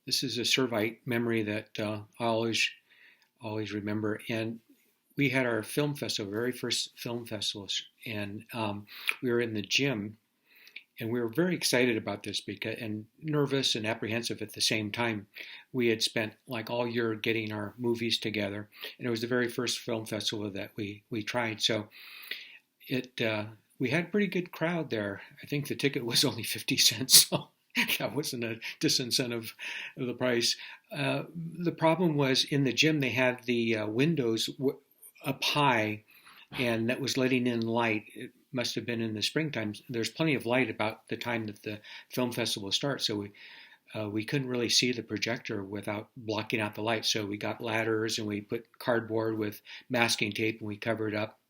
This is a Servite memory that I always remember. And we had our film festival, very first film festival, and we were in the gym, and we were very excited about this because and nervous and apprehensive at the same time. We had spent like all year getting our movies together, and it was the very first film festival that we tried. So it we had a pretty good crowd there. I think the ticket was only 50 cents, so that wasn't a disincentive of the price. The problem was in the gym they had the windows up high, and that was letting in light. It must have been in the springtime. There's plenty of light about the time that the film festival starts, so we couldn't really see the projector without blocking out the light. So we got ladders and we put cardboard with masking tape and we covered up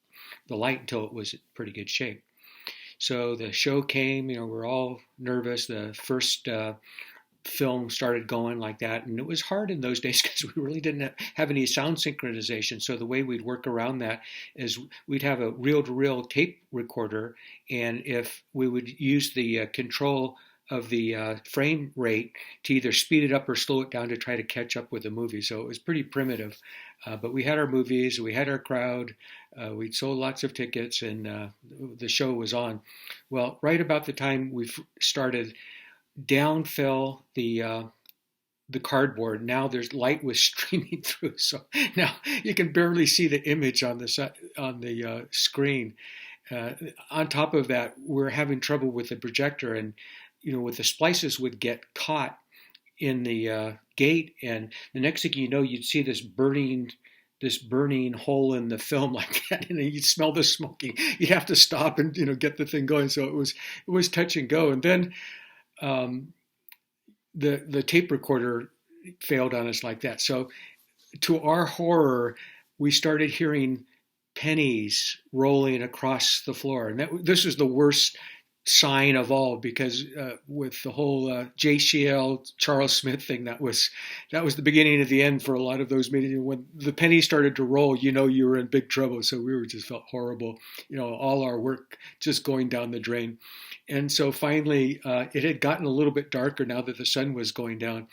the light until it was in pretty good shape. So the show came, we're all nervous. The first film started going like that, and it was hard in those days because we really didn't have any sound synchronization. So the way we'd work around that is we'd have a reel-to-reel tape recorder, and if we would use the control of the frame rate to either speed it up or slow it down to try to catch up with the movie. So it was pretty primitive. But we had our movies, we had our crowd, we'd sold lots of tickets, and the show was on. Well, right about the time we started, down fell the cardboard. Now there's light was streaming through, so now you can barely see the image on the screen. On top of that, we're having trouble with the projector, and with the splices would get caught in the gate, and the next thing you know, you'd see this burning hole in the film like that, and you'd smell the smoking. You'd have to stop and get the thing going. So it was touch and go, and then the tape recorder failed on us like that. So to our horror, we started hearing pennies rolling across the floor, and this was the worst sign of all because with the whole JCL Charles Smith thing, that was the beginning of the end for a lot of those meetings. When the pennies started to roll, you were in big trouble. So we were just felt horrible, all our work just going down the drain. And so finally, it had gotten a little bit darker now that the sun was going down,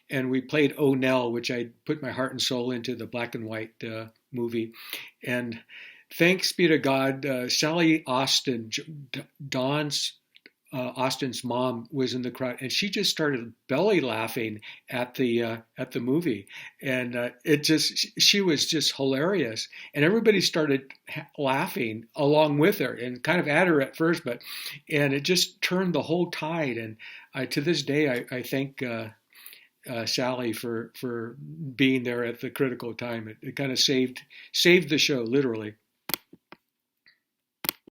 and we played Oh Nell, which I put my heart and soul into, the black and white movie, and thanks be to God, Sally Austin, Dawn's Austin's mom, was in the crowd, and she just started belly laughing at the movie, and she was just hilarious, and everybody started laughing along with her and kind of at her at first, and it just turned the whole tide, and to this day I thank Sally for being there at the critical time. It kind of saved the show, literally.